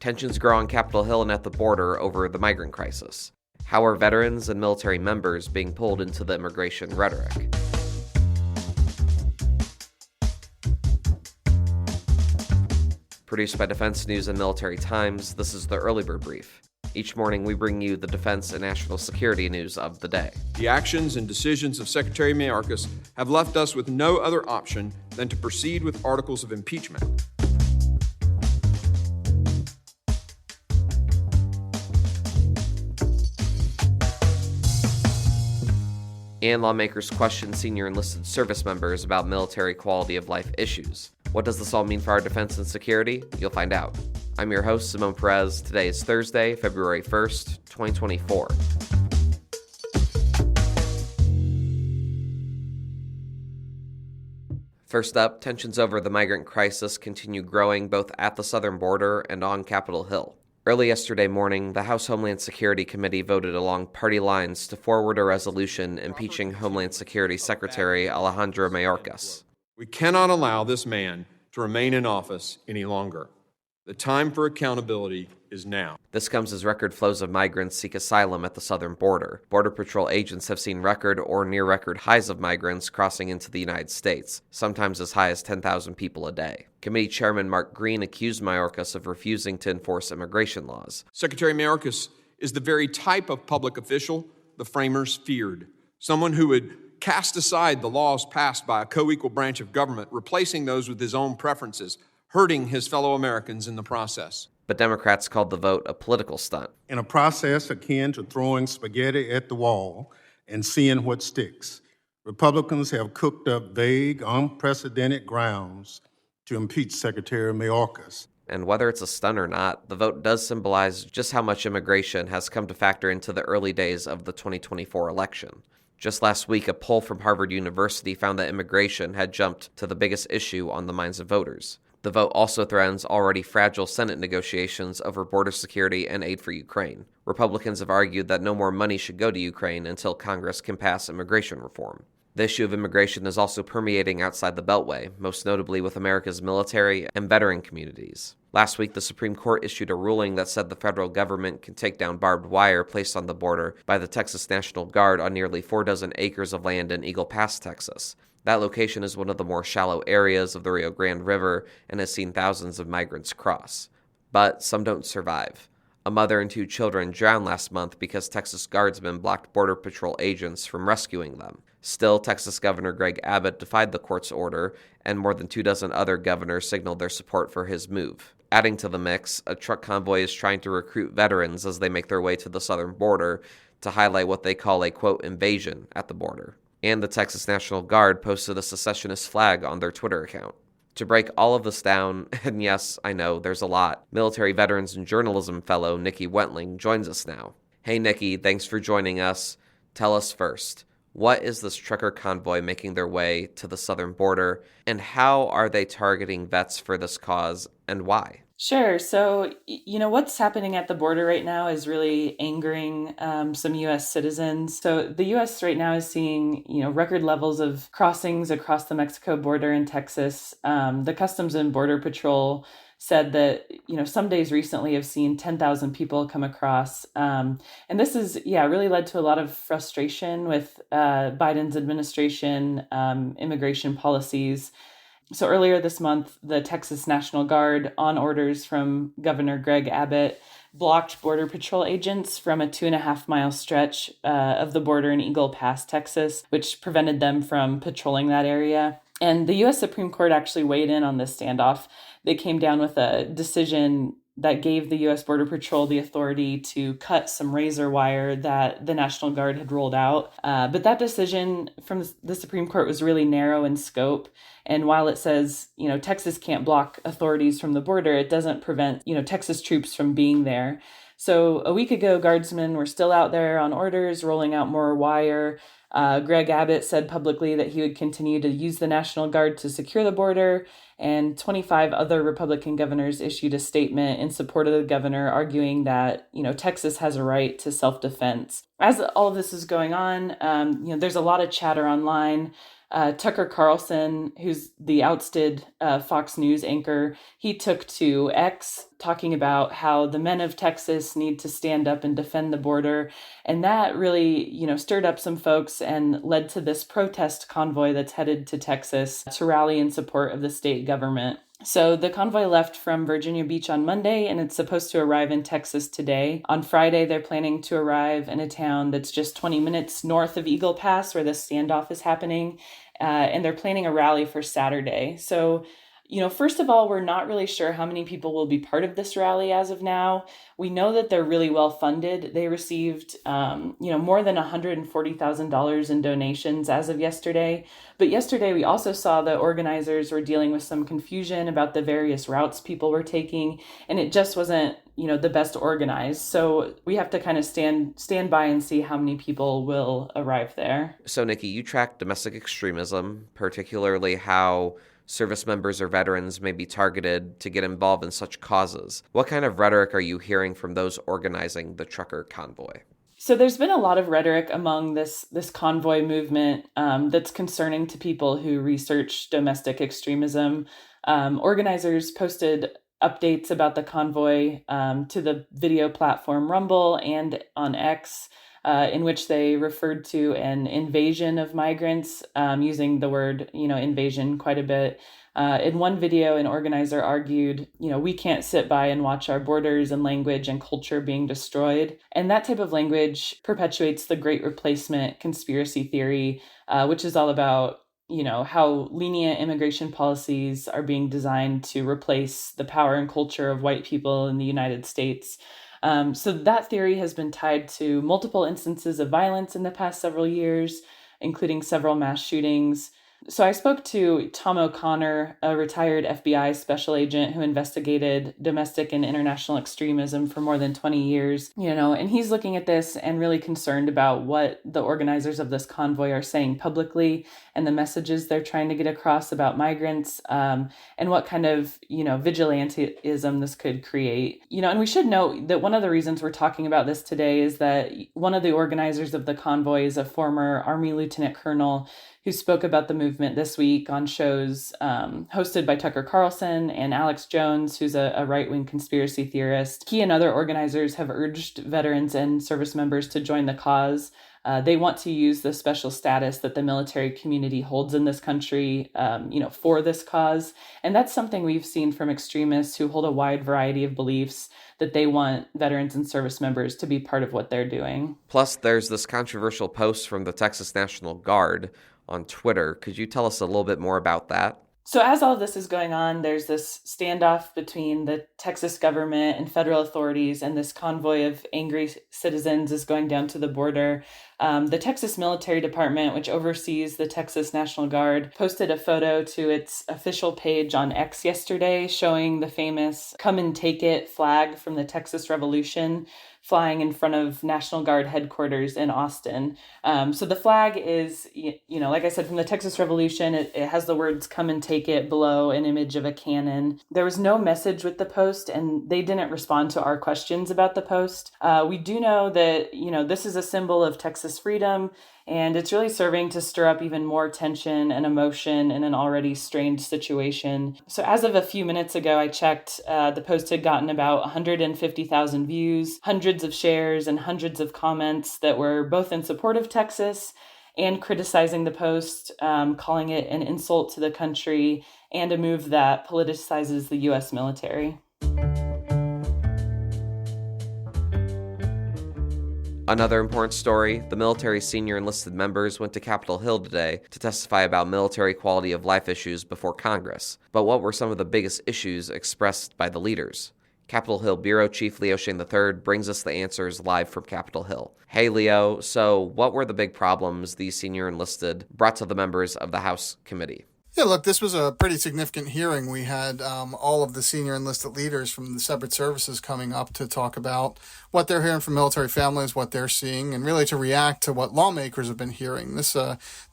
Tensions grow on Capitol Hill and at the border over the migrant crisis. How are veterans and military members being pulled into the immigration rhetoric? Produced by Defense News and Military Times, this is the Early Bird Brief. Each morning we bring you the defense and national security news of the day. The actions and decisions of Secretary Mayorkas have left us with no other option than to proceed with articles of impeachment. And lawmakers question senior enlisted service members about military quality of life issues. What does this all mean for our defense and security? You'll find out. I'm your host, Simone Perez. Today is Thursday, February 1st, 2024. First up, tensions over the migrant crisis continue growing both at the southern border and on Capitol Hill. Early yesterday morning, the House Homeland Security Committee voted along party lines to forward a resolution impeaching Homeland Security Secretary Alejandro Mayorkas. We cannot allow this man to remain in office any longer. The time for accountability is now. This comes as record flows of migrants seek asylum at the southern border. Border Patrol agents have seen record or near-record highs of migrants crossing into the United States, sometimes as high as 10,000 people a day. Committee Chairman Mark Green accused Mayorkas of refusing to enforce immigration laws. Secretary Mayorkas is the very type of public official the framers feared. Someone who would cast aside the laws passed by a co-equal branch of government, replacing those with his own preferences, hurting his fellow Americans in the process. But Democrats called the vote a political stunt. In a process akin to throwing spaghetti at the wall and seeing what sticks, Republicans have cooked up vague, unprecedented grounds to impeach Secretary Mayorkas. And whether it's a stunt or not, the vote does symbolize just how much immigration has come to factor into the early days of the 2024 election. Just last week, a poll from Harvard University found that immigration had jumped to the biggest issue on the minds of voters. The vote also threatens already fragile Senate negotiations over border security and aid for Ukraine. Republicans have argued that no more money should go to Ukraine until Congress can pass immigration reform. The issue of immigration is also permeating outside the Beltway, most notably with America's military and veteran communities. Last week, the Supreme Court issued a ruling that said the federal government can take down barbed wire placed on the border by the Texas National Guard on nearly 4 acres of land in Eagle Pass, Texas. That location is one of the more shallow areas of the Rio Grande River and has seen thousands of migrants cross. But some don't survive. A mother and 2 children drowned last month because Texas guardsmen blocked Border Patrol agents from rescuing them. Still, Texas Governor Greg Abbott defied the court's order, and more than 24 other governors signaled their support for his move. Adding to the mix, a truck convoy is trying to recruit veterans as they make their way to the southern border to highlight what they call a, quote, invasion at the border. And the Texas National Guard posted a secessionist flag on their Twitter account. To break all of this down, and yes, I know, there's a lot, military veterans and journalism fellow Nikki Wentling joins us now. Hey Nikki, thanks for joining us. Tell us first, what is this trucker convoy making their way to the southern border, and how are they targeting vets for this cause, and why? Sure. So, what's happening at the border right now is really angering some U.S. citizens. So the U.S. right now is seeing, record levels of crossings across the Mexico border in Texas. The Customs and Border Patrol said that, some days recently have seen 10,000 people come across. And this is, really led to a lot of frustration with Biden's administration, immigration policies. So earlier this month, the Texas National Guard, on orders from Governor Greg Abbott, blocked Border Patrol agents from a 2.5-mile stretch of the border in Eagle Pass, Texas, which prevented them from patrolling that area. And the U.S. Supreme Court actually weighed in on this standoff. They came down with a decision that gave the U.S. Border Patrol the authority to cut some razor wire that the National Guard had rolled out. But that decision from the Supreme Court was really narrow in scope. And while it says, Texas can't block authorities from the border, it doesn't prevent, Texas troops from being there. So a week ago, guardsmen were still out there on orders, rolling out more wire. Greg Abbott said publicly that he would continue to use the National Guard to secure the border, and 25 other Republican governors issued a statement in support of the governor, arguing that, Texas has a right to self-defense. As all of this is going on, there's a lot of chatter online Tucker Carlson, who's the ousted Fox News anchor, he took to X talking about how the men of Texas need to stand up and defend the border. And that really, stirred up some folks and led to this protest convoy that's headed to Texas to rally in support of the state government. So the convoy left from Virginia Beach on Monday, and it's supposed to arrive in Texas today. On Friday, they're planning to arrive in a town that's just 20 minutes north of Eagle Pass, where the standoff is happening, and they're planning a rally for Saturday. So, first of all, we're not really sure how many people will be part of this rally as of now. We know that they're really well funded. They received, more than $140,000 in donations as of yesterday. But yesterday, we also saw the organizers were dealing with some confusion about the various routes people were taking, and it just wasn't, the best organized. So we have to kind of stand by and see how many people will arrive there. So, Nikki, you track domestic extremism, particularly how service members or veterans may be targeted to get involved in such causes. What kind of rhetoric are you hearing from those organizing the trucker convoy? So there's been a lot of rhetoric among this convoy movement that's concerning to people who research domestic extremism. Organizers posted updates about the convoy to the video platform Rumble and on X, in which they referred to an invasion of migrants, using the word, invasion quite a bit. In one video, an organizer argued, we can't sit by and watch our borders and language and culture being destroyed. And that type of language perpetuates the Great Replacement conspiracy theory, which is all about, how lenient immigration policies are being designed to replace the power and culture of white people in the United States. So that theory has been tied to multiple instances of violence in the past several years, including several mass shootings. So I spoke to Tom O'Connor, a retired FBI special agent who investigated domestic and international extremism for more than 20 years, and he's looking at this and really concerned about what the organizers of this convoy are saying publicly and the messages they're trying to get across about migrants, and what kind of, vigilantism this could create. And we should note that one of the reasons we're talking about this today is that one of the organizers of the convoy is a former Army Lieutenant Colonel who spoke about the movement this week on shows hosted by Tucker Carlson and Alex Jones, who's a right-wing conspiracy theorist. He and other organizers have urged veterans and service members to join the cause. They want to use the special status that the military community holds in this country, for this cause. And that's something we've seen from extremists who hold a wide variety of beliefs, that they want veterans and service members to be part of what they're doing. Plus, there's this controversial post from the Texas National Guard on Twitter. Could you tell us a little bit more about that? So as all of this is going on, there's this standoff between the Texas government and federal authorities, and this convoy of angry citizens is going down to the border. The Texas Military Department, which oversees the Texas National Guard, posted a photo to its official page on X yesterday showing the famous "Come and Take It" flag from the Texas Revolution flying in front of National Guard headquarters in Austin. So the flag is, like I said, from the Texas Revolution. It has the words "Come and Take It" below an image of a cannon. There was no message with the post, and they didn't respond to our questions about the post. We do know that, this is a symbol of Texas freedom, and it's really serving to stir up even more tension and emotion in an already strained situation. So as of a few minutes ago, I checked, the post had gotten about 150,000 views, hundreds of shares, and hundreds of comments that were both in support of Texas and criticizing the post, calling it an insult to the country and a move that politicizes the U.S. military. Another important story, the military's senior enlisted members went to Capitol Hill today to testify about military quality of life issues before Congress. But what were some of the biggest issues expressed by the leaders? Capitol Hill Bureau Chief Leo Shane III brings us the answers live from Capitol Hill. Hey, Leo, so what were the big problems these senior enlisted brought to the members of the House committee? Yeah, look, this was a pretty significant hearing. We had all of the senior enlisted leaders from the separate services coming up to talk about what they're hearing from military families, what they're seeing, and really to react to what lawmakers have been hearing. This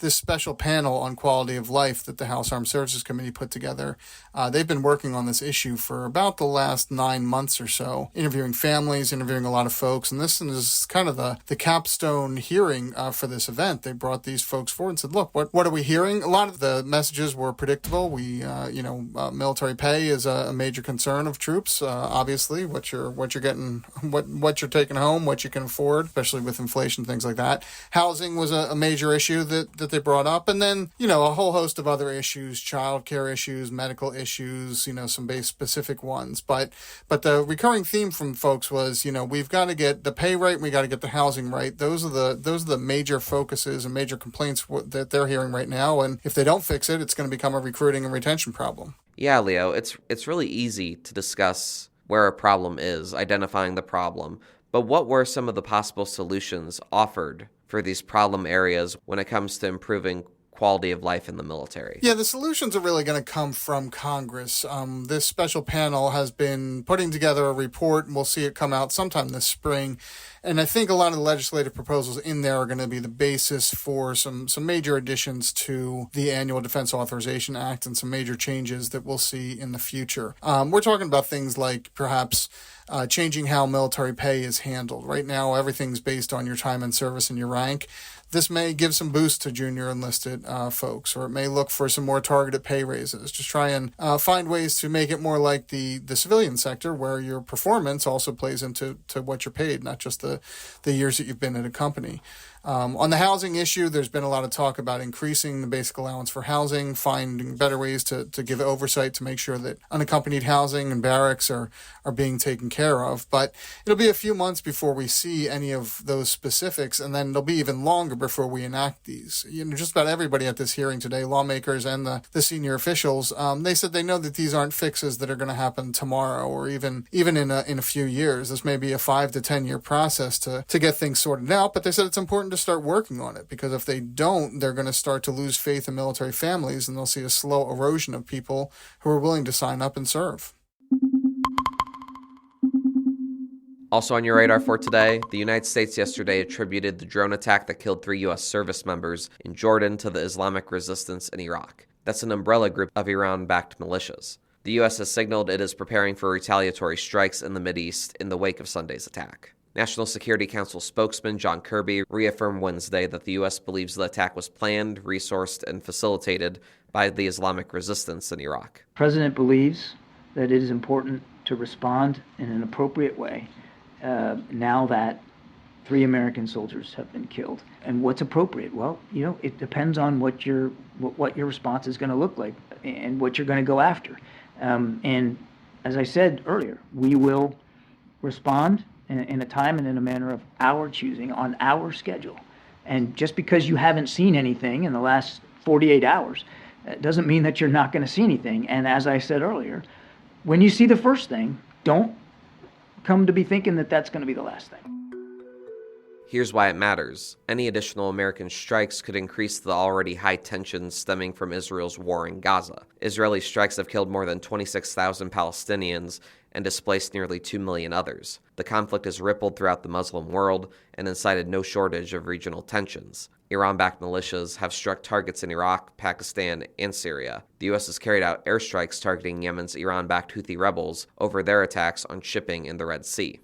special panel on quality of life that the House Armed Services Committee put together, they've been working on this issue for about the last 9 months or so, interviewing families, interviewing a lot of folks, and this is kind of the capstone hearing for this event. They brought these folks forward and said, look, what are we hearing? A lot of the messages were predictable. Military pay is a major concern of troops. Obviously, what you're getting, what you're taking home, what you can afford, especially with inflation, things like that. Housing was a major issue that they brought up, and then a whole host of other issues, childcare issues, medical issues, some base specific ones. But the recurring theme from folks was, we've got to get the pay right, and we got to get the housing right. Those are the major focuses and major complaints that they're hearing right now, and if they don't fix it, it's going to become a recruiting and retention problem. Yeah, Leo, it's really easy to discuss where a problem is, identifying the problem, but what were some of the possible solutions offered for these problem areas when it comes to improving quality of life in the military? Yeah, the solutions are really going to come from Congress. This special panel has been putting together a report, and we'll see it come out sometime this spring. And I think a lot of the legislative proposals in there are going to be the basis for some major additions to the Annual Defense Authorization Act and some major changes that we'll see in the future. We're talking about things like perhaps changing how military pay is handled. Right now, everything's based on your time in service and your rank. This may give some boost to junior enlisted folks, or it may look for some more targeted pay raises. Just try and find ways to make it more like the civilian sector, where your performance also plays into what you're paid, not just the years that you've been at a company. On the housing issue, there's been a lot of talk about increasing the basic allowance for housing, finding better ways to give oversight to make sure that unaccompanied housing and barracks are being taken care of. But it'll be a few months before we see any of those specifics, and then it'll be even longer before we enact these. Just about everybody at this hearing today, lawmakers and the senior officials, they said they know that these aren't fixes that are going to happen tomorrow or even in a few years. This may be a 5 to 10 year process to get things sorted out, but they said it's important to start working on it, because if they don't, they're going to start to lose faith in military families, and they'll see a slow erosion of people who are willing to sign up and serve. Also on your radar for today, the United States yesterday attributed the drone attack that killed 3 U.S. service members in Jordan to the Islamic resistance in Iraq. That's an umbrella group of Iran-backed militias. The U.S. has signaled it is preparing for retaliatory strikes in the Mideast in the wake of Sunday's attack. National Security Council spokesman John Kirby reaffirmed Wednesday that the U.S. believes the attack was planned, resourced, and facilitated by the Islamic resistance in Iraq. The President believes that it is important to respond in an appropriate way now that 3 American soldiers have been killed. And what's appropriate? Well, it depends on what your response is going to look like and what you're going to go after. And as I said earlier, we will respond in a time and in a manner of our choosing on our schedule. And just because you haven't seen anything in the last 48 hours, doesn't mean that you're not going to see anything. And as I said earlier, when you see the first thing, don't come to be thinking that that's going to be the last thing. Here's why it matters. Any additional American strikes could increase the already high tensions stemming from Israel's war in Gaza. Israeli strikes have killed more than 26,000 Palestinians and displaced nearly 2 million others. The conflict has rippled throughout the Muslim world and incited no shortage of regional tensions. Iran-backed militias have struck targets in Iraq, Pakistan, and Syria. The U.S. has carried out airstrikes targeting Yemen's Iran-backed Houthi rebels over their attacks on shipping in the Red Sea.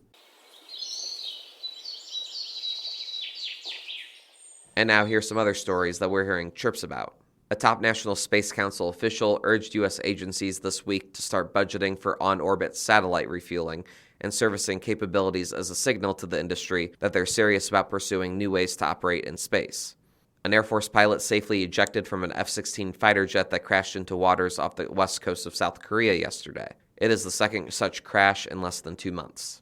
And now here's some other stories that we're hearing chirps about. A top National Space Council official urged U.S. agencies this week to start budgeting for on-orbit satellite refueling and servicing capabilities as a signal to the industry that they're serious about pursuing new ways to operate in space. An Air Force pilot safely ejected from an F-16 fighter jet that crashed into waters off the west coast of South Korea yesterday. It is the second such crash in less than 2 months.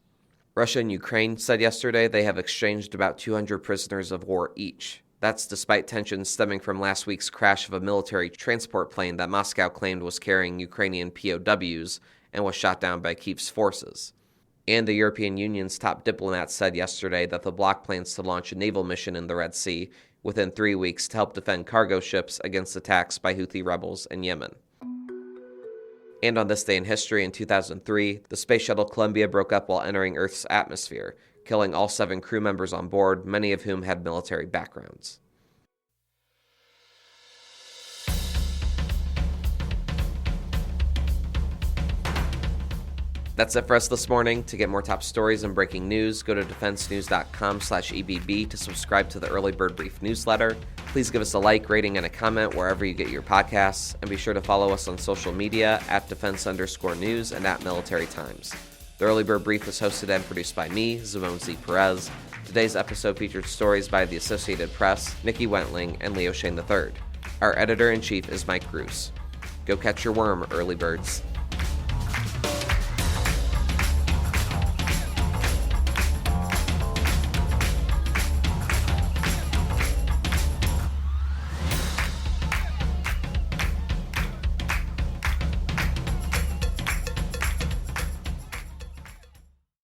Russia and Ukraine said yesterday they have exchanged about 200 prisoners of war each. That's despite tensions stemming from last week's crash of a military transport plane that Moscow claimed was carrying Ukrainian POWs and was shot down by Kyiv's forces. And the European Union's top diplomat said yesterday that the bloc plans to launch a naval mission in the Red Sea, within 3 weeks to help defend cargo ships against attacks by Houthi rebels in Yemen. And on this day in history in 2003, the space shuttle Columbia broke up while entering Earth's atmosphere, killing all 7 crew members on board, many of whom had military backgrounds. That's it for us this morning. To get more top stories and breaking news, go to defensenews.com/EBB to subscribe to the Early Bird Brief newsletter. Please give us a like, rating, and a comment wherever you get your podcasts, and be sure to follow us on social media at @defense_news and @Military Times. The Early Bird Brief is hosted and produced by me, Zimone Z. Perez. Today's episode featured stories by the Associated Press, Nikki Wentling, and Leo Shane III. Our editor-in-chief is Mike Bruce. Go catch your worm, early birds.